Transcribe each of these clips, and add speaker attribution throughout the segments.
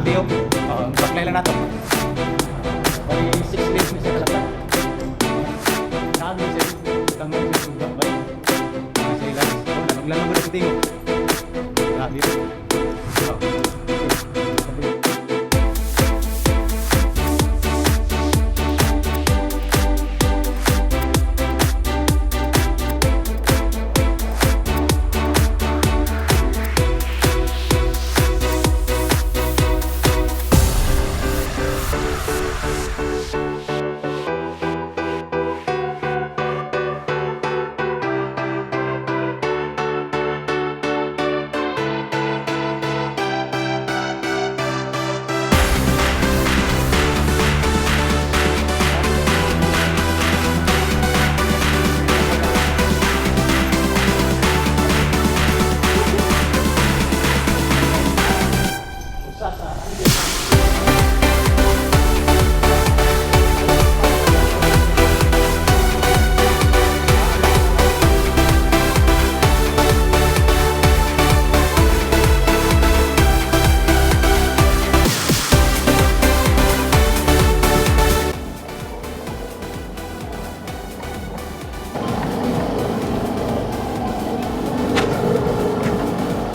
Speaker 1: Tiyo. Baklay lang nato. Bali 6 days na siya kalapit. Kami siya. Kami siya sumbay. Sa ilan. Naglalaro na sa Tiyo. Grabe.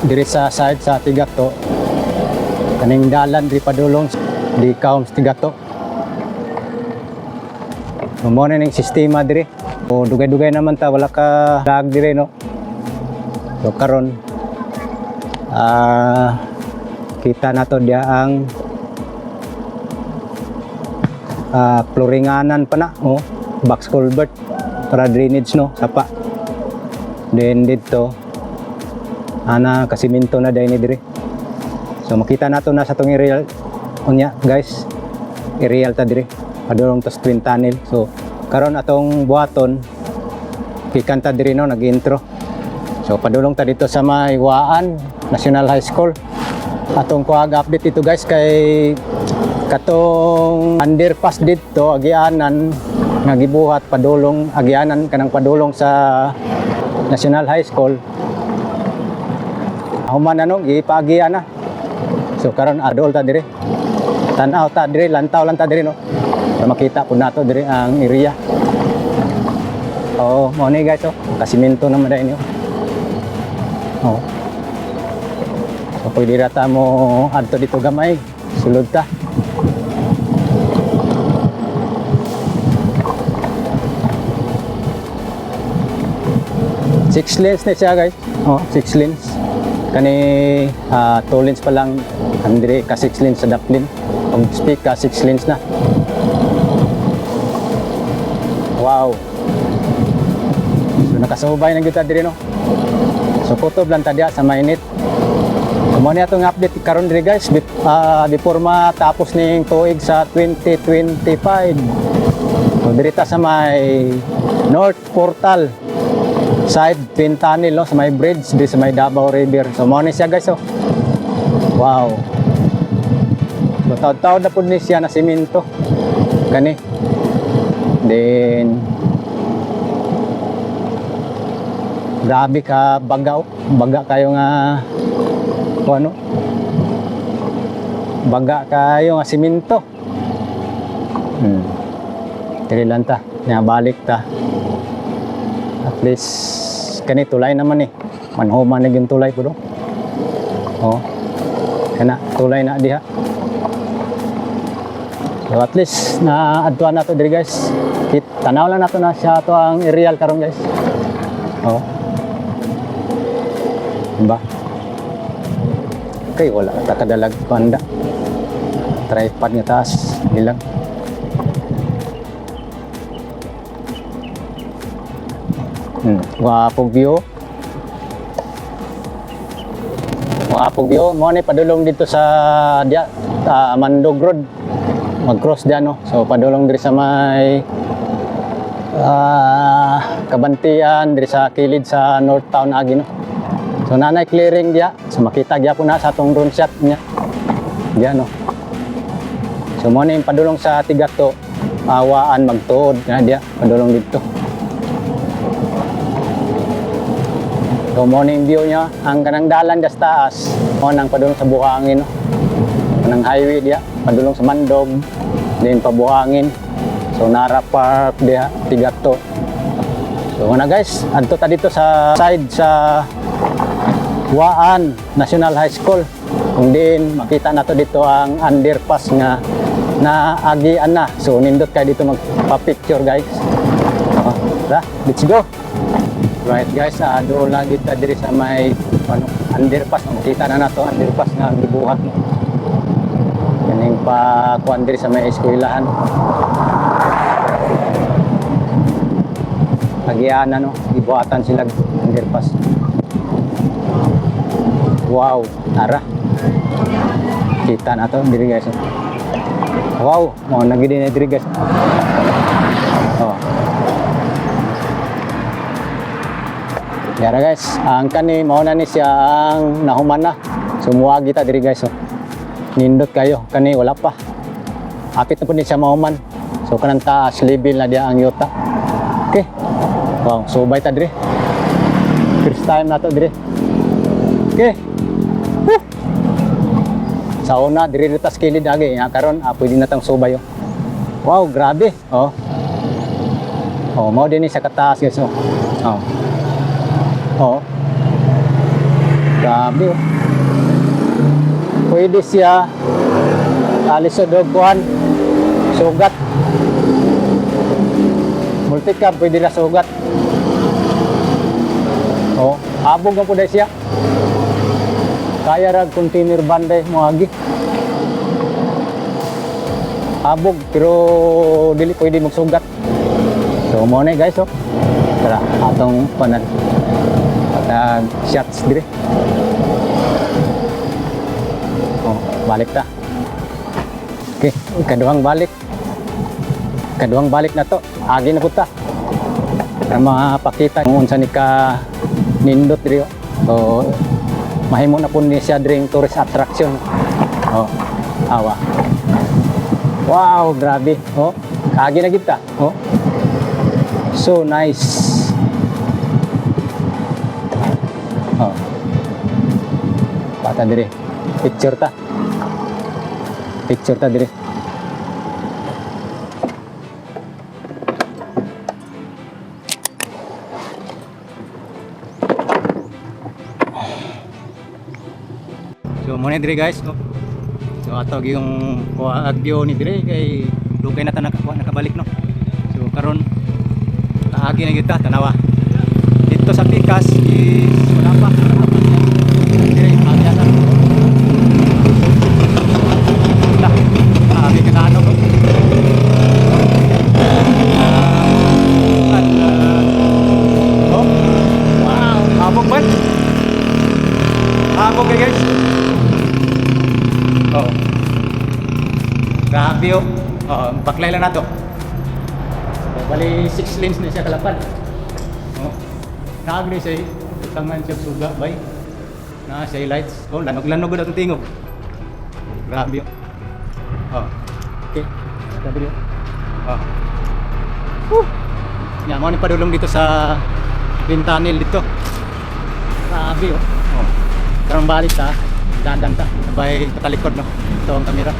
Speaker 1: Diri sa side sa Tigato kaning dalan di padulong di kaum sa Tigato mo na ning sistema diri o dugay-dugay naman ta wala ka lag diri no. So karon kita nato dia ang floringanan pa na box culvert para drainage no sapa. Then dito ana kasiminto na dai ni dire. So makita nato na sa tong aerial unya guys. Aerial ta dire. Padulong to twin tunnel. So karon atong buhaton kikanta dire no nag-intro. So padulong ta dito sa may Waan National High School. Atong kuag update ito guys kay katong underpass dito agianan nga gibuhat padulong agianan kanang padulong sa National High School. Human ano gipagian na. So karon adol ta dire. Tan-aw ta dire, lantaw lang ta dire no. Para makita pud nato dire ang area. Oh, mo ni guys kasiminto naman dai niyo. Oh. So pwede ra ta mo adto dito gamay. Sulod ta. Six lanes na siya guys. Oh, 6 lanes. Kani 2 lanes pa lang andre ka 6 lanes sa Daplin. Pag speak ka 6 lanes na. Wow. So nakasubay na gyud ta diri no. So kutob lang ta diha sa mainit. So mo ni atong update karon diri guys before matapos ning tuig sa 2025. So diri ta sa may North Portal side twin tunnel no, sa may bridge di sa may Davao River. So mo ni siya guys wow. So taw-taw na pud ni siya na semento kani. Then grabe ka baga kayo nga ano baga kayo nga semento. Dili lang ta nya balik ta. At least kani tulay naman manhuman na yung tulay po do. Oh kana tulay na diha. So at least na adtuan na to diri guys. Tanaw lang nato na siya to ang aerial karon guys. Oh ba okay wala ta kadalag panda tripod nga taas nilang. Wapog view. Wapog view. Mo ni padulong dito sa dia Amandog Road. Mag-cross diyan no. So padulong diri sa may Kabantian diri sa kilid sa North Town agi no. So nanay clearing dia. So makita gyapon na sa atong drone shot niya. Diyan no. So mo ni padulong sa Tigato. Waan magtuod na dia padulong dito. So morning view niya ang kanang dalan das taas mo nang padulong sa buhangin no. kanang highway diya padulong sa Mandog din pabuhangin. So Nara Park diya Tigato. So na guys, adto ta dito sa side sa Waan National High School. Kung din makita nato dito ang underpass nga naagian na. So nindot kayo dito magpa-picture guys. Let's go. Right guys, doon lang dito diri sa may underpass. Makita na nato underpass nga gibuhat no. Kaning pa kuan diri sa may eskwelahan. Agiana no, gibuhatan sila underpass. Wow, tara. Kita na to diri guys. Wow, mo nagidi na diri guys. Oh. Yara guys, ang kani mao na ni siya ang nahuman na. Sumuagi ta diri guys. Oh. Nindot kayo, kani wala pa. Apit na po ni siya mahuman. So kanang taas level na dia ang yuta. Okay. Wow, subay ta diri. First time na to diri. Okay. Woo! Sa una diri dito sa kilid agi ya karon pwede na tang subay oh. Wow, grabe. Oh. Oh, mao din ni sa kataas guys oh. Oh. Oh. Grabe oh. Pwede siya alisod og kuan sugat. Multicab pwede na sugat. Oh, abog na po dahil siya. Kaya rag container banday mo agi. Abog pero dili pwede magsugat. So mo na guys oh. Tara atong panan. Patag shots dire. Oh, balik ta. Okay, kaduhang balik. Kaduhang balik na to. Agi na puta. Para mapakita kung unsa ni ka nindot diri oh. So mahimo na po ni siya dring tourist attraction. Oh, awa. Wow, grabe. Oh, agi na kita. Oh. So nice. Oh. Pata diri. Picture ta. Picture ta diri. So muna diri guys. Oh. So ato yung agyo ni dire kay dugay na ta nakabalik no. So karon taagi na kita tanawa. Dito sa Pikas is wala pa. Dire agya na. Taagi ka ano ko. Oh. Wow, abog ba? Abog guys. Oh. Grabe oh. Oh, baklay lang na to. So, bali 6 lanes na siya kalapad. Oh. Grabe siya. Tangan siya suga bay. Na siya lights. Oh, lanog-lanog na itong tingog. Grabe oh. Oh. Okay. Grabe oh. Oh. Woo! Yan, mo ni padulong dito sa Quintanil dito. Grabe oh. Oh. Karang balik ta. Dadang ta. Sabay katalikod no. Ito ang kamera.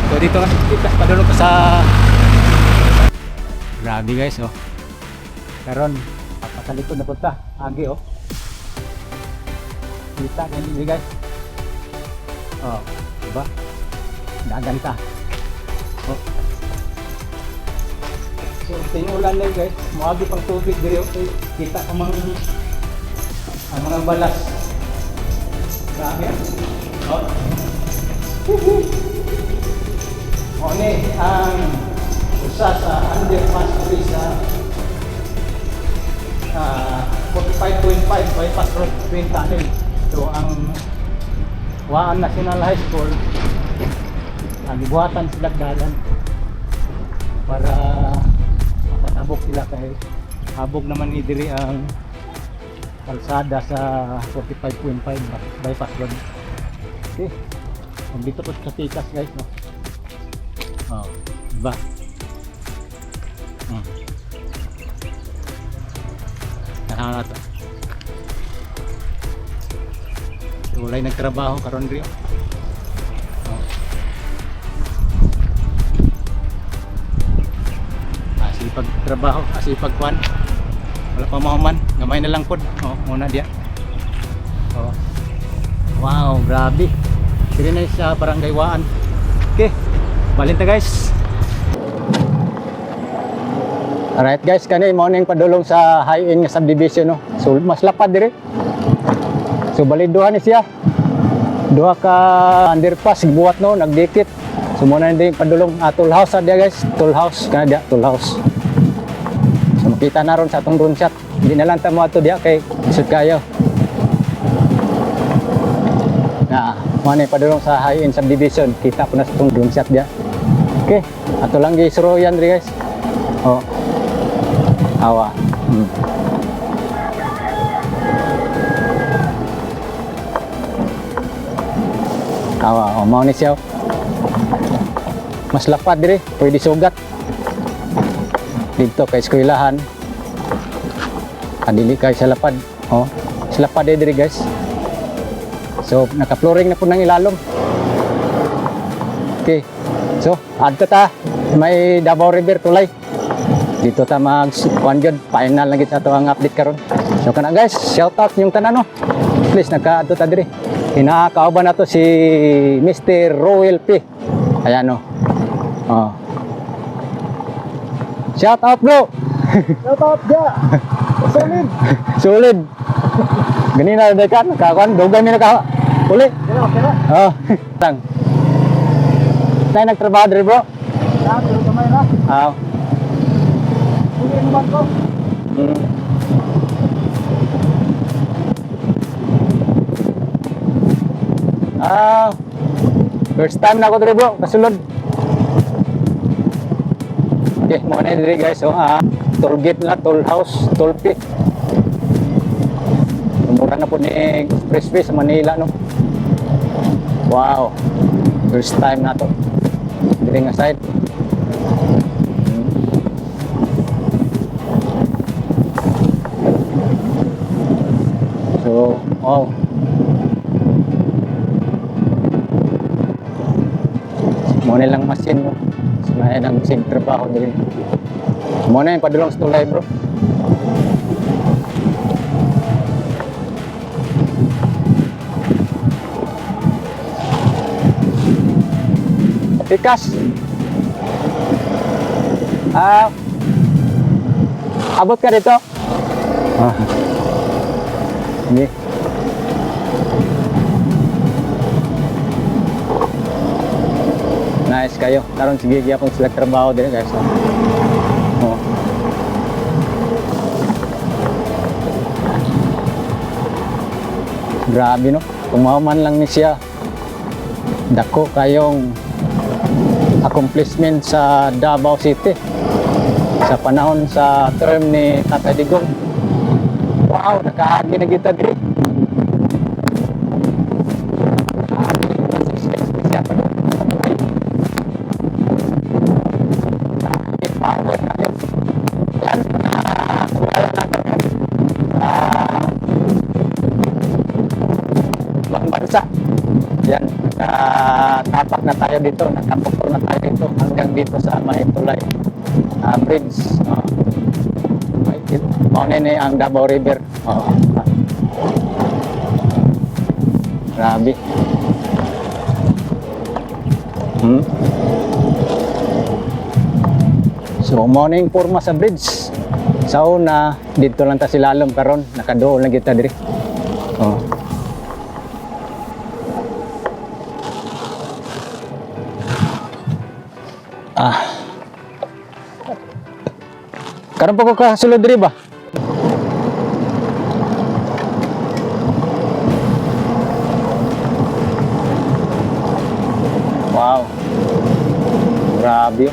Speaker 1: So dito padulong ko sa grabe guys oh. Karon patalikod na punta. Agi oh. Kita kan ini guys. Oh, diba? Dagan ta. Oh. So tinulan na guys. Moagi pang tubig diri oh. Kita ang mga balas. Grabe. Oh. O ni ang usa sa underpass diri sa 45.5 bypass road Quintanil. So ang Waan National High School ang gibuhatan sila dalan para mapatabok sila kay habog naman ni diri ang kalsada sa 45.5 bypass road. Okay. Dito po sa Pikas guys no. Oh, diba? Ano na to? Walay nagtrabaho karon diri. Oh. ipagtrabaho as ipagkuan. Wala pa mahuman, gamay na lang pod. Oh, muna dia. Oh. Wow, grabe. Diri na sa barangay Waan. Okay. Balinta guys. Alright guys, kani mo ning padulong sa high-end nga subdivision no. So mas lapad diri. So baliduhan ni siya. Duha ka underpass gibuhat no, nagdikit. So muna din padulong tool house dia guys, tool house kana dia, tool house. So makita na ron sa atong drone shot. Hindi na lang ta mo ato dia kay isud kayo. Na, mo ni padulong sa high-end subdivision. Kita ko na sa atong drone shot dia. Okay, ato lang gi-suroyan diri guys. Oh. Awa. Awa, oh, mau ni siya. Mas lapad diri, pwede sugat. Dito kay eskwelahan. Adili kay sa lapad. Oh, sa lapad diri guys. So, naka-flooring na po ng ilalom. Okay. So, adto ta may Davao River tulay. Dito ta mag-kuan gyud, final na gid sa ato ang update karon. So kana guys, shout out yung tanan no. Please nagkaadto ta diri. Kinakauban nato si Mr. Royal P. Ayan no. Oh. Shout out bro.
Speaker 2: Shout out dia. Solid.
Speaker 1: Solid. Ganina na kan kakuan dugay mi naka. Uli.
Speaker 2: Okay.
Speaker 1: Oh. Tang. Nay nagtrabaho diri bro.
Speaker 2: Ya, pero kamay na.
Speaker 1: Ah.
Speaker 2: Uli naman ko.
Speaker 1: First time na ako dito bro, kasulod. Okay, muna dito guys. So, toll gate na, toll house, toll fee. Mura na po ni expressway sa Manila, no? Wow, first time na to. Dito nga side. So, wow. Muna lang masin mo. Sinahin ang masing trabaho din. Muna yung padulong sa tulay bro. Pikas. Abot ka dito? Hindi. Nice kayo. Karon sige giya akong sila trabaho din guys. Oh. Grabe no. Kumaman lang ni siya. Dako kayong accomplishment sa Davao City. Sa panahon sa term ni Tatay Digong. Wow, nakaagi na kita diri. Bansa. Yan, tapak na tayo dito, nakapukto na tayo dito hanggang dito sa Mahitulay Bridge. Mauna ang Davao River. Grabe. So, morning porma sa bridge. Sa una, dito lang ta silalom karon, nakadool na kita diri. Oh. Karon pa ko kasulod diri ba? Wow. Grabe.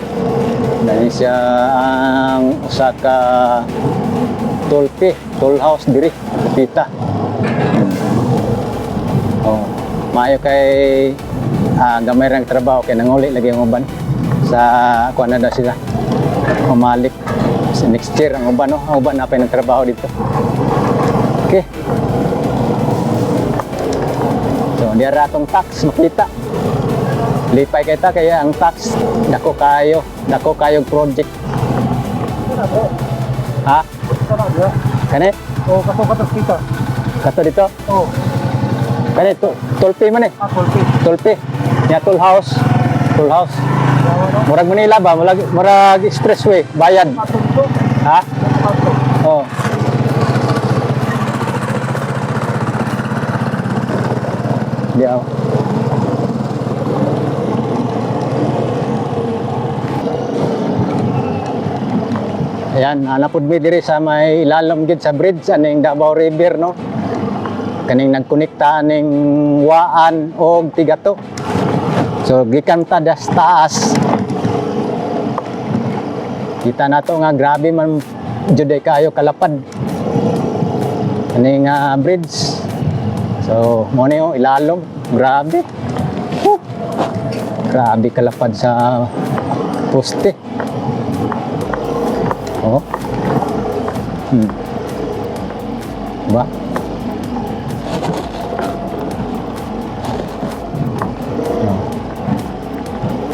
Speaker 1: Dahil siya ang usa ka toll house diri, kita. Oh, maayo kay gamay rang trabaho kay nanguli lagi ang uban sa kuan na daw sila. Umalik sa next year ang uban no, ang uban na pa nagtrabaho dito. Okay. So, di ratong tax makita. Lipay kita kaya ang tax dako kayo project.
Speaker 2: na bro.
Speaker 1: Ha?
Speaker 2: Ito na bro.
Speaker 1: Kani?
Speaker 2: O, kato kita.
Speaker 1: Kato dito?
Speaker 2: O,
Speaker 1: Kani, tulpi man eh.
Speaker 2: kulpi.
Speaker 1: Tulpi. Nya tool house. Tool house.
Speaker 2: Yawa no?
Speaker 1: Murag Manila ba? Murag expressway. Bayad.
Speaker 2: Matunto.
Speaker 1: Ha?
Speaker 2: Matunto.
Speaker 1: Oh. Di ako. Ayan, napod mi diri sa may ilalom gid sa bridge aning Davao River no. Kaning nagkonekta aning Waan og Tigato. So gikan ta das taas. Kita nato nga grabe man jud kayo kalapad. Aning bridge. So mo ni ilalom, grabe. Woo! Grabe kalapad sa poste. Oh. Ba?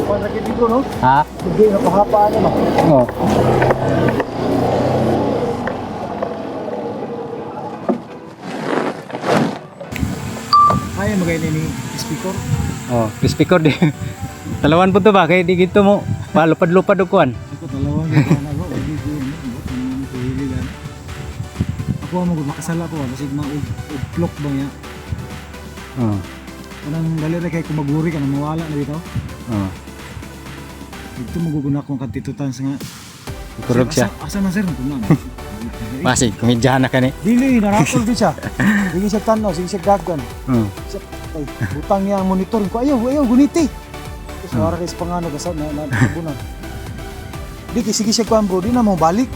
Speaker 2: Kuwan lagi dito no?
Speaker 1: Ha?
Speaker 2: Sige, napahapaan mo.
Speaker 1: Oh.
Speaker 2: Ay, magay ni speaker.
Speaker 1: Oh, speaker di. Talawan po to ba kay di gito mo palupad-lupad og kuan.
Speaker 2: Ako talawang dito na bro. Ako mo makasala ko basig ma-plok ba niya.
Speaker 1: Oh.
Speaker 2: Kanang dali ra kay kumaguri ka na mawala na dito.
Speaker 1: Oh.
Speaker 2: Dito maguguna kong kantitutan sa nga.
Speaker 1: Kurog siya.
Speaker 2: Asa man sir na.
Speaker 1: Pasig, kumidyahan na kani.
Speaker 2: Dili naratol di siya. Dili siya tanaw, sige siya gagwan.
Speaker 1: Oh.
Speaker 2: Ay, butang niya ang monitor ko. Ayaw guniti. Tapos wala kayo sa pangano kasi na tabunan. Di sige siya kuan bro, di na mo balik.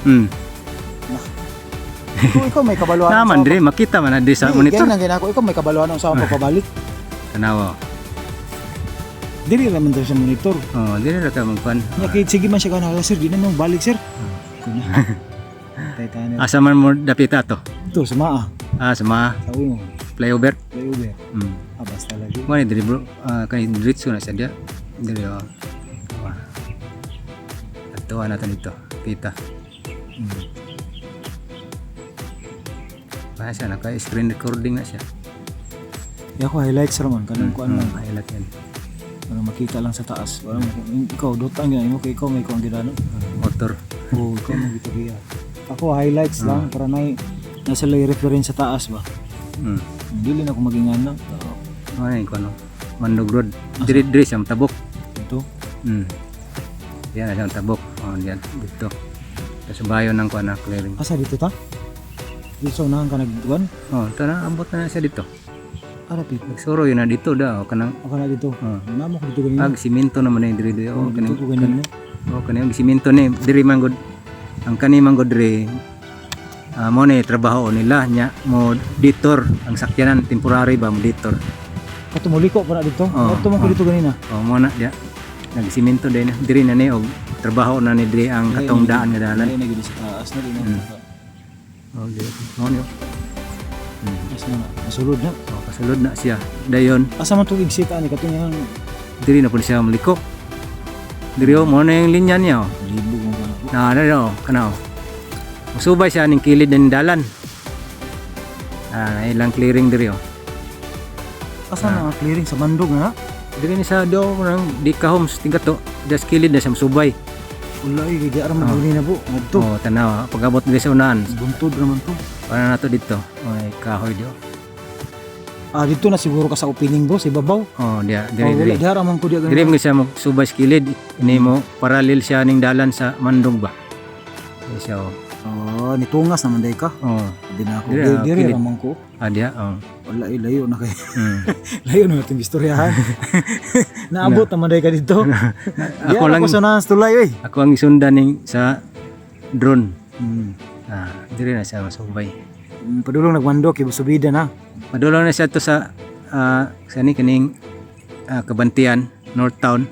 Speaker 2: Ikaw may kabaluan.
Speaker 1: Naman dire makita man na di sa monitor.
Speaker 2: Ganyan ginako, ikaw may kabaluan sa pagpabalik.
Speaker 1: Tanawa.
Speaker 2: Dili naman daw sa monitor.
Speaker 1: Oh, dire ra ka magkuan.
Speaker 2: Nya kay sige man siya kana sir, di na mo balik sir. Kuna. Taytanan.
Speaker 1: Asa man mo dapita to?
Speaker 2: Ito sa maa.
Speaker 1: Ah, sa mga
Speaker 2: Sa ulo.
Speaker 1: flyover.
Speaker 2: Layover.
Speaker 1: Hmm.
Speaker 2: Basta lagi.
Speaker 1: Mo ni dire bro. Kay diretso na sa dia. Dire oh. Ato na dito. Kita. Siya naka-screen recording na siya.
Speaker 2: Ako highlights raman kanang kuan man.
Speaker 1: Highlight yan.
Speaker 2: Para makita lang sa taas. Parang ikaw dotang yan mo kay ikaw may kuan gidano.
Speaker 1: Motor.
Speaker 2: Oo, ikaw mo gito giya. Ako highlights lang para nasa lay reference sa taas ba. Dili na ako maging ano.
Speaker 1: Ano yun ko ano? Mandog Road. Dire siyang tabok.
Speaker 2: Ito.
Speaker 1: Yan na siyang tabok. Oh, yan. Dito. Sa bayo ng kuan na clearing.
Speaker 2: Asa dito ta? Dito na ka nagduan?
Speaker 1: Oh, ito na. Ambot na siya dito.
Speaker 2: Arapit.
Speaker 1: Nagsuro yun na dito daw. Kanang
Speaker 2: Ako na dito. Namo ko dito ganyan.
Speaker 1: simento naman na yung dire. Oh,
Speaker 2: Dito ko ganyan.
Speaker 1: kanang simento ni. Dire man good. Ang kanimang good dire. Mo ni trabaho nila nya mo ditor ang sakyanan temporary ba mo ditor.
Speaker 2: Kato mo liko pa na dito.
Speaker 1: Oo,
Speaker 2: Kato mo ko dito ganina.
Speaker 1: Oh, mo na dia. Nagsimento din diri na ni og trabaho na ni diri ang katong daan nga dalan.
Speaker 2: Ay nagidi sa taas na din.
Speaker 1: Oh, di. Mo ni.
Speaker 2: Asa na. Masulod na.
Speaker 1: Oh, kasulod na siya. Dayon
Speaker 2: Asa man tug exit ani kato yang
Speaker 1: diri na pud siya maliko. Diri mo na yung linya niya.
Speaker 2: libo mo ka.
Speaker 1: Na ano kana. Musubay siya ning kilid ng dalan. Ilang clearing diri.
Speaker 2: Asa na clearing sa mandog na?
Speaker 1: Diri ni sa do nang di ka homes Tigato. Just kilid na siya musubay.
Speaker 2: Wala ay di ara man na po. Ngadto.
Speaker 1: Oh, tanaw pag-abot diri sa unahan.
Speaker 2: Buntod raman to.
Speaker 1: Para na to dito. Ay kahoy dio.
Speaker 2: Dito na siguro ka sa opening bro, sa ibabaw.
Speaker 1: Oh, dia
Speaker 2: Wala
Speaker 1: diri.
Speaker 2: di ara man ko di
Speaker 1: Diri mo siya magsubay sa kilid. Ini mo parallel siya ning dalan sa Mandog ba. Ay siya.
Speaker 2: Nitungas naman day ka.
Speaker 1: Oh.
Speaker 2: Di na ako.
Speaker 1: Diri,
Speaker 2: Diri
Speaker 1: kilid.
Speaker 2: raman ko.
Speaker 1: Dia. Oh.
Speaker 2: Wala ay layo na kay.
Speaker 1: Hmm.
Speaker 2: Layo na itong istoryahan. Naabot naman day ka dito.
Speaker 1: Ako lang
Speaker 2: Ako sa nahas tulay eh.
Speaker 1: ako ang isundan ning sa drone. Diri na siya masubay.
Speaker 2: Padulong nagmandok kay subida na.
Speaker 1: Padulong na siya to sa ni kaning Kabantian, North Town.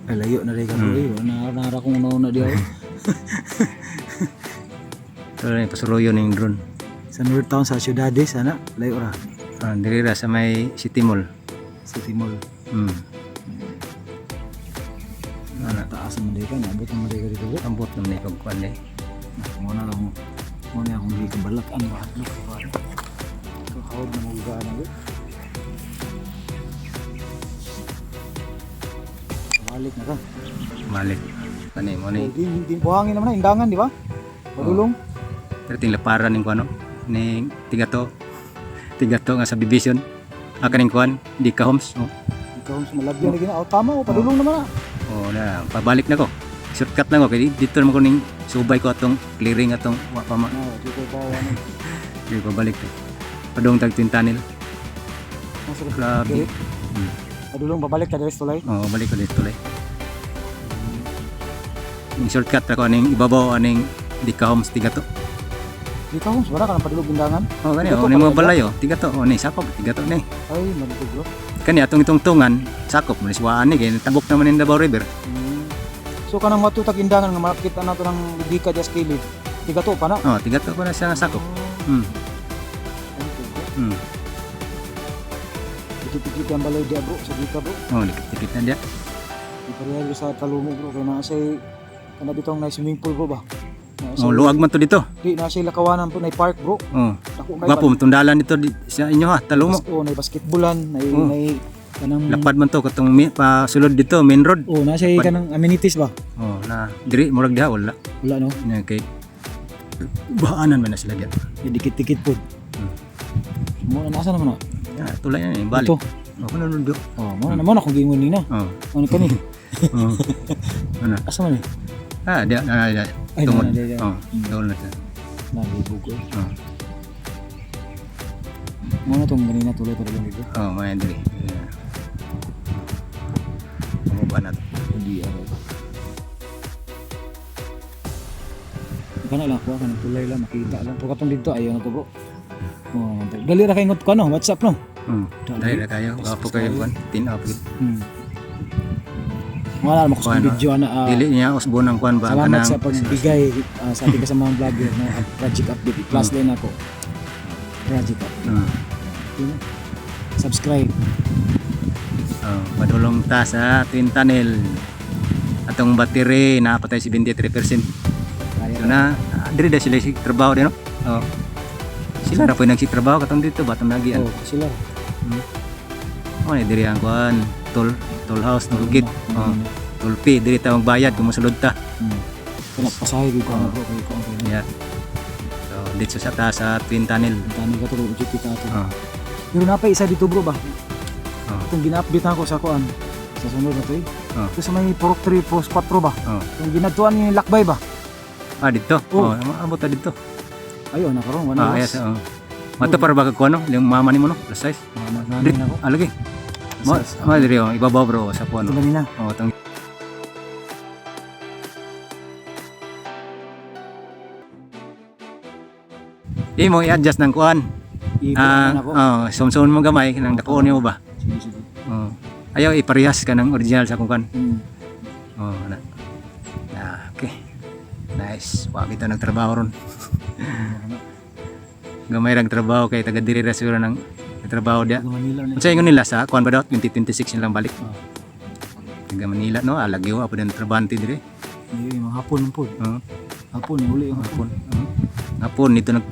Speaker 2: Ay layo na day ka. Nara kong una di ako.
Speaker 1: Pero ni pasuloyo ning drone.
Speaker 2: Sa North Town sa Ciudades ana, layo ra.
Speaker 1: Diri ra sa may City Mall.
Speaker 2: City Mall.
Speaker 1: Ana.
Speaker 2: taas naman dito, naabot naman dito dito bro.
Speaker 1: Ambot naman ikaw kuan eh.
Speaker 2: Muna akong hindi kabalakan ba hadlok ba. Kakawag na magugaan na bro. Balik na ka.
Speaker 1: Balik. Kani mo ni.
Speaker 2: Hindi buhangin naman na, indangan di ba? Padulong.
Speaker 1: Pero ting laparan ning kuno ning tigato nga sa Bibision. Kaning kuan di ka homes. Oh.
Speaker 2: Ikaw sa malabyan lagi na. Oh, tama o, padulong naman na.
Speaker 1: Oh na pabalik na ko. Shortcut lang ko kay dito naman ko ning subay ko atong clearing atong wa pa ma.
Speaker 2: No, dito pa wala.
Speaker 1: Di pabalik to. Padung tag Tintanil.
Speaker 2: Nasa
Speaker 1: Grabe.
Speaker 2: padulong babalik ka diri sa tulay.
Speaker 1: Oh, balik ko dito lay. Ning shortcut ako ning ibabaw aning di ka homes tigato.
Speaker 2: Ikaw, wala ka ng padulong indangan.
Speaker 1: Oh kani
Speaker 2: Tigato
Speaker 1: oh ning
Speaker 2: pala
Speaker 1: mga balayo tigato oh ni sakop tigato ni.
Speaker 2: Ay, malutog bro.
Speaker 1: Kani atong itungtungan sakop mo ni suwaan ni kay tabok naman in Davao River.
Speaker 2: So kanang matutag indangan nga makita nato ng bika just kilid. Tigato pa na.
Speaker 1: Oh tigato ko na siya nga sakop.
Speaker 2: Tikit-tikit ang balay dia bro, sa bika bro.
Speaker 1: Oh dikit-dikit na dia.
Speaker 2: Ipareha sa Talumo bro, kaya nasa'y kana bitong na swimming pool bro ba?
Speaker 1: Oh luwag man to dito.
Speaker 2: Di, nasa'y lakawanan po na park bro.
Speaker 1: Oh.
Speaker 2: Ako
Speaker 1: Gwapo tundalan dito sa inyo ha, Talumo.
Speaker 2: Oh, na basketballan, na kanang
Speaker 1: Lapad man to katong pa sulod dito main road.
Speaker 2: oh, nasa'y kanang amenities ba?
Speaker 1: Oh na diri murag diha wala.
Speaker 2: Wala no.
Speaker 1: Na kay baanan man na sila diyan.
Speaker 2: Dikit-dikit po. Mo na nasa naman na.
Speaker 1: Ya tulay na balik.
Speaker 2: Ito.
Speaker 1: Oh kuno nudo.
Speaker 2: Oh, mo na akong gingon ni na.
Speaker 1: Oh.
Speaker 2: Ano kani?
Speaker 1: Oh. Ano?
Speaker 2: Asa man ni?
Speaker 1: Dia
Speaker 2: Ay,
Speaker 1: tungod.
Speaker 2: dia.
Speaker 1: Oh, tungod na siya.
Speaker 2: Nalibog ko.
Speaker 1: Oh.
Speaker 2: Mo na tong ganina tuloy pa lang dito.
Speaker 1: Oh, may diri. Baba na to.
Speaker 2: Hindi ako. Kana lang ko kanang tulay lang makita lang. Pero katong dito ayaw na to bro. Oh, dali ra kay ngot ko no, WhatsApp no.
Speaker 1: Dahil na kayo, gapo kayo kuan, tinaw pagit.
Speaker 2: Wala mo ko sa
Speaker 1: Kuan,
Speaker 2: video na
Speaker 1: Dili niya usbon ang kuan ba
Speaker 2: salamat
Speaker 1: kanang
Speaker 2: sa pagbigay sa ating kasamang vlogger na project update. Plus din ako. Project update. Yun. Subscribe.
Speaker 1: Oh, padulong ta sa Twin Tunnel. Atong battery na patay 73%. So na diri da sila sig trabaho din no. Oh. Sila ra po nagsitrabaho katong dito batong nagian.
Speaker 2: Oh, sila.
Speaker 1: Oh, ni diri ang kuan, toll house ng gate. Oh, toll fee diri ta magbayad kung mosulod ta.
Speaker 2: Kana pasahe gyud ko bro kay ko.
Speaker 1: Yeah. So dito sa taas sa Twin Tunnel.
Speaker 2: Tani ka to ujit kita to.
Speaker 1: Oh.
Speaker 2: Pero napay isa dito bro ba?
Speaker 1: Oh.
Speaker 2: Kung gina-update ako sa kuan sa sunod na to eh.
Speaker 1: Oh.
Speaker 2: Ito sa may Porok 3, Post 4 ba?
Speaker 1: Oh.
Speaker 2: Kung ginatuan ni Lakbay ba?
Speaker 1: Dito.
Speaker 2: Oh.
Speaker 1: Abot ta dito.
Speaker 2: Ayun, nakaroon. Wala
Speaker 1: Ayos. Oh. Mato para ba ko no, yung mama nimo no, plus size. Dito.
Speaker 2: Nananin ako.
Speaker 1: Alagi. Mo diri oh, ibabaw bro sa puno.
Speaker 2: Ito ganina.
Speaker 1: Oh, tong mo i-adjust ng kuan.
Speaker 2: Iibuan ako.
Speaker 1: Sumsum mo gamay nang dakuon mo ba?
Speaker 2: Sige, sige.
Speaker 1: Oh. Ayaw iparehas ka ng original sa kuan.
Speaker 2: Hmm.
Speaker 1: Oh, na. Okay. Nice. Wa kita nagtrabaho ron. Gamay rang trabaho kay taga diri ra siguro nang trabaho dia.
Speaker 2: Taga Manila na.
Speaker 1: Unsa ingon nila sa kuan ba daw 2026 nilang balik.
Speaker 2: Oh.
Speaker 1: Taga Manila no, alagyo apo din trabante diri.
Speaker 2: Yung hapon po.
Speaker 1: Oh.
Speaker 2: Hapon, uli yung hapon.
Speaker 1: Hapon dito nag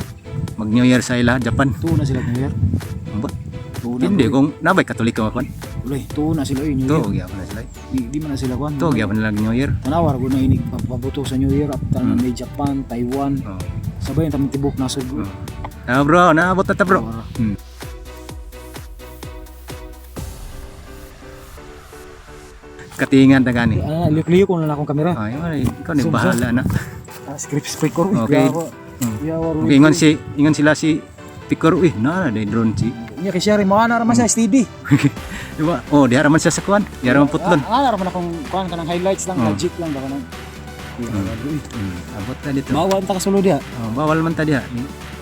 Speaker 1: mag New Year sa ila Japan.
Speaker 2: Tuo na sila New Year.
Speaker 1: Ba?
Speaker 2: Tuo na.
Speaker 1: Hindi kung nabay Katoliko ka kuan.
Speaker 2: Uli, tuo na sila New
Speaker 1: To
Speaker 2: Year.
Speaker 1: gyapon na sila.
Speaker 2: Di man na sila kuan.
Speaker 1: To gyapon na New Year.
Speaker 2: Tanawar ko na inig pabuto sa New Year after may Japan, Taiwan.
Speaker 1: Oh.
Speaker 2: Sabay ang tibok nasod bro.
Speaker 1: Bro, naabot na ta bro. Katingan ta gani.
Speaker 2: Liyo ko na akong kamera.
Speaker 1: Ay, ikaw ni bahala na.
Speaker 2: Script ko.
Speaker 1: Okay. Okay, ingon sila si Pikor, na drone si.
Speaker 2: Nya kay Sherry mo ana ra man sa STD.
Speaker 1: Diba? Oh, di haraman siya sa kuan. Di haraman putlon.
Speaker 2: Ana ra man akong kuan kanang highlights lang, legit lang ba kanang.
Speaker 1: Abot ta dito.
Speaker 2: Bawal ta kasulod dia.
Speaker 1: Bawal man ta diha.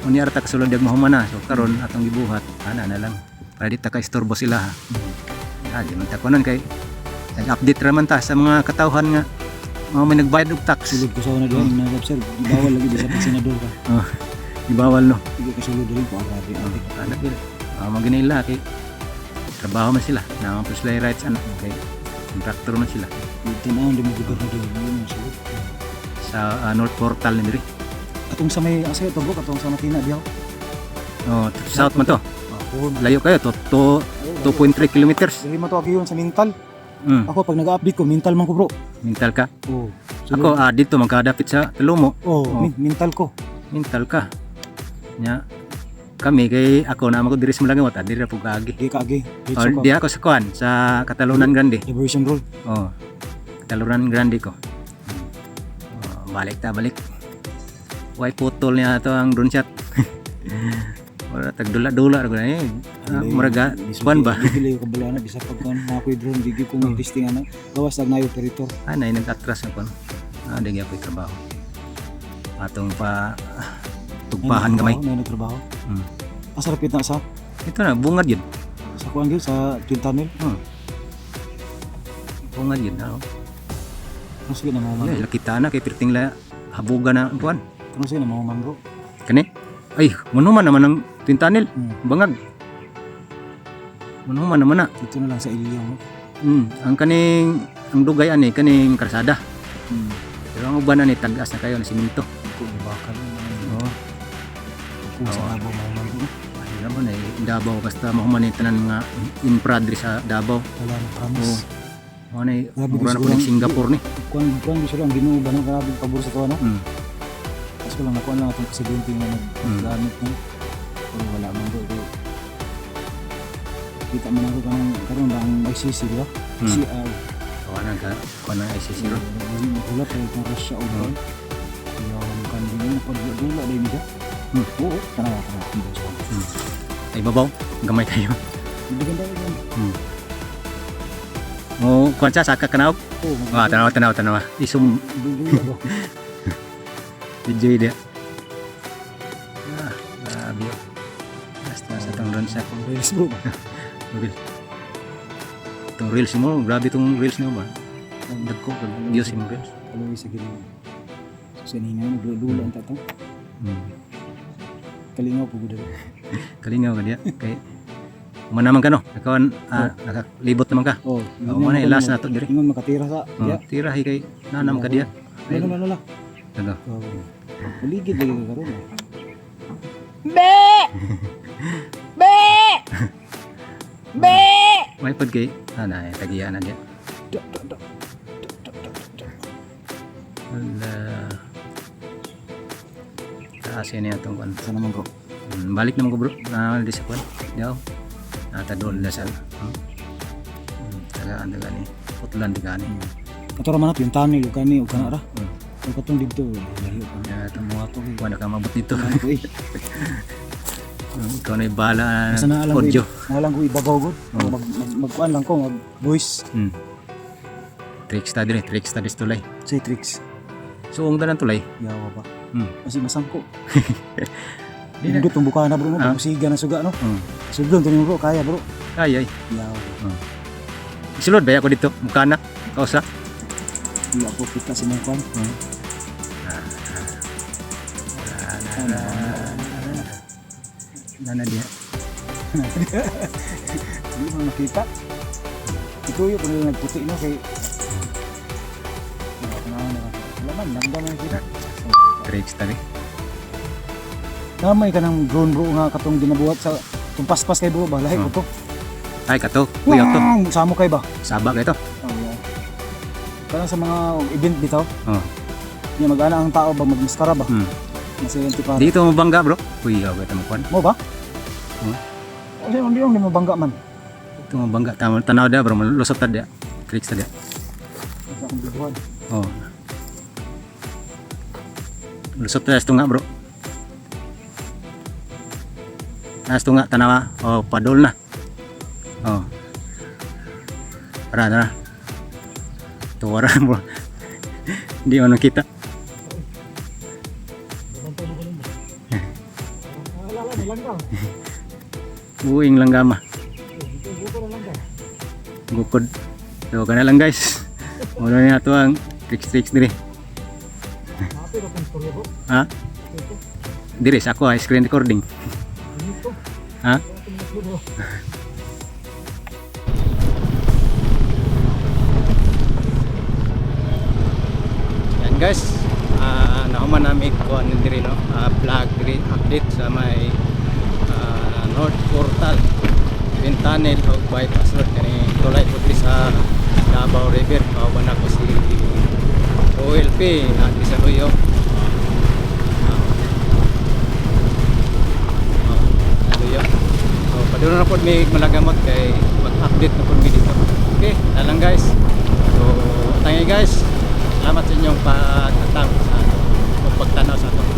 Speaker 1: Unya ra ta kasulod diag mahumana. So karon atong gibuhat, ana na lang. Para di ta ka istorbo sila ha. Di man ta kunon kay nag-update ra man ta sa mga katawhan nga mga may nagbayad og tax.
Speaker 2: Sulod ko sa una diha na observe. Bawal lagi di sa senador ka.
Speaker 1: Di bawal no.
Speaker 2: Sige kasulod diri ko grabe.
Speaker 1: Ana gid. Maginila kay trabaho man sila. Na plus rights ana kay Kontraktor man sila.
Speaker 2: Tinawon din mo gobernador yun sa
Speaker 1: Sa North Portal ni diri.
Speaker 2: katong sa may asa ito bro, katong sa Matina diha.
Speaker 1: Oh, south man to.
Speaker 2: Oo.
Speaker 1: Layo kayo to 2.3 kilometers.
Speaker 2: Dili mo to agiyon sa mental.
Speaker 1: Mm.
Speaker 2: Ako pag nag-update ko mental man ko bro.
Speaker 1: Mental ka.
Speaker 2: Oo.
Speaker 1: Ako dito magkadapit sa Talumo.
Speaker 2: Mental ko.
Speaker 1: Mental ka. Nya kami kay ako na ako diri sa Malangaw ta diri ra pug kaagi.
Speaker 2: Di ka agi.
Speaker 1: Or di ako sa kuan sa Katalunan Grande.
Speaker 2: Diversion rule.
Speaker 1: Oh. Katalunan Grande ko. Oh, balik. Way putol niya to ang drone shot. Ora tagdula-dula ra gani. Muraga kuan ba?
Speaker 2: Dili ko balana bisa pag kuan na ako drone digi ko mag-testing ana. Gawas ag nayo operator.
Speaker 1: Nay nag-atras na kuan. Di gyud trabaho. Atong pa tugpahan gamay.
Speaker 2: May nagtrabaho.
Speaker 1: Hmm.
Speaker 2: Asa rapit na sa
Speaker 1: Ito na bungad yun.
Speaker 2: sa kuan gyud sa Twin Tunnel.
Speaker 1: Bungad yun. Oh.
Speaker 2: Ano sige na mo man.
Speaker 1: Yeah, kita na kay perting la habuga na ang kuan.
Speaker 2: Ano sige na mo man bro.
Speaker 1: Kani? Ay, manuman naman ang Twin Tunnel. Bangag. Manuman naman na.
Speaker 2: Dito na lang sa Iliyaw no.
Speaker 1: Ang kaning ang dugay ani kaning karsada.
Speaker 2: Hmm.
Speaker 1: Pero ang uban ani tagas na kayo na simento.
Speaker 2: Ko bakal
Speaker 1: Oo.
Speaker 2: kung sa Davao mo man bro.
Speaker 1: Ay, naman ay Davao basta mahuman ni tanan nga infra diri sa Davao.
Speaker 2: Wala na promise.
Speaker 1: Mo nay
Speaker 2: Grabe,
Speaker 1: mura na
Speaker 2: gusto
Speaker 1: ko
Speaker 2: lang-
Speaker 1: ning Singapore ni.
Speaker 2: Kuan gusto lang Ginoo ba nang grabe pabor sa tuwa no.
Speaker 1: Mm.
Speaker 2: Kasi lang nakuha lang itong presidente nga naggamit mo. Pero wala man bro. Kita man ako kanang karon ba ang ICC di ba? CR.
Speaker 1: Kawan ka kuan ang ICC ro.
Speaker 2: Wala pa yung Russia o ba? Yung kanina pagdula dahil niya. Oo, tanawa.
Speaker 1: Ay babaw, gamay kayo.
Speaker 2: Hindi ganda yun.
Speaker 1: Mo kuan sa saka kanaw.
Speaker 2: Oo,
Speaker 1: Tanawa. Isum
Speaker 2: dula bro.
Speaker 1: video dia. Grabe. Basta sa tong drone sa
Speaker 2: Reels bro.
Speaker 1: mobil. Itong reels mo, grabe itong reels mo ba? Dagko, Diyos yung reels.
Speaker 2: Kalau sa gini. Sa ninyo nagdula ang tatang. Kalingaw po gud.
Speaker 1: Kalingaw ka diya. Kay manaman ka no? Nakawan, nakalibot naman ka.
Speaker 2: Oh,
Speaker 1: Mo na ilas na to diri.
Speaker 2: ingon makatira sa. Ya.
Speaker 1: Tirahi kay nanam ka diya.
Speaker 2: Lala.
Speaker 1: Ano?
Speaker 2: Paligid lagi ka karon.
Speaker 1: May pud kay ana tagiya na diya. Wala. Taas yan yung itong kuwan.
Speaker 2: Sa naman bro.
Speaker 1: Balik naman ko bro. Di sa kuwan. Diyaw. Natadol na sal. Tagaan ni. Putlan di gani.
Speaker 2: Ato ra man yung tunnel ug kani ug kana ra. Ang katong dito layo pa.
Speaker 1: Kaya itong mga to. Kuwan na ka mabot dito.
Speaker 2: Ko eh.
Speaker 1: Ikaw na ibala
Speaker 2: Basta na alam
Speaker 1: audio.
Speaker 2: ko. Naalang ko ibabaw gud. Magkuan lang ko mag voice
Speaker 1: Tricks ta dire. Tricks ta distulay.
Speaker 2: say tricks.
Speaker 1: Suong tanan tulay.
Speaker 2: Yawa pa.
Speaker 1: Hmm.
Speaker 2: Kasi masangko.
Speaker 1: Di na.
Speaker 2: Hindi itong buka na bro no.
Speaker 1: Ah.
Speaker 2: Musiga na suga no. Sudlon to bro kaya bro.
Speaker 1: Ay.
Speaker 2: Yawa.
Speaker 1: Isulod ba ako dito? Mukha na. Kausa.
Speaker 2: Hindi ako kita sa mga kwan.
Speaker 1: Nana dia.
Speaker 2: Hindi mo nakita. Ito yung kung nagputi no kay laman, nagdaman kita.
Speaker 1: Tricks ta rin.
Speaker 2: Damay ka ng drone bro nga katong ginabuhat sa itong paspas kay bro ba lahi ko to.
Speaker 1: Ay kato. Kuya to.
Speaker 2: Samo kay ba?
Speaker 1: Sabak na ito.
Speaker 2: Oh, yeah. Parang sa mga event bitaw.
Speaker 1: Oh.
Speaker 2: Niya mag-ana ang tao ba magmaskara ba? Nasa yung tipara.
Speaker 1: Dito mo bangga bro. Kuya ako ito mo kuwan.
Speaker 2: Mo ba? Kasi hindi mo bangga man.
Speaker 1: Ito mo bangga. Tanaw dia bro. Lusot ta dia. Tricks ta dia.
Speaker 2: Sa akong bibuhan.
Speaker 1: Oh. Lusot ta ito nga bro. Ito nga tanawa. Oh padol na. Oh. Tara. Tuwaran bro. Hindi mo nakita. Uwing langgama. Bukod. So kana lang guys. Muna na ito ang tricks diri. Ha? Diri sa ako screen recording. Ha? guys, nahuman namin ko ano diri no, vlog diri update sa may North Portal Twin Tunnel o bypass road kani tulay po diri sa Davao River. Kauban ako si OLP na diri sa Luyo. Luyo. So padulong na po may malagamot kay mag-update na po mi dito. Okay, na lang guys. So tangi guys, salamat sa inyong pagtatang sa pagtanaw sa atong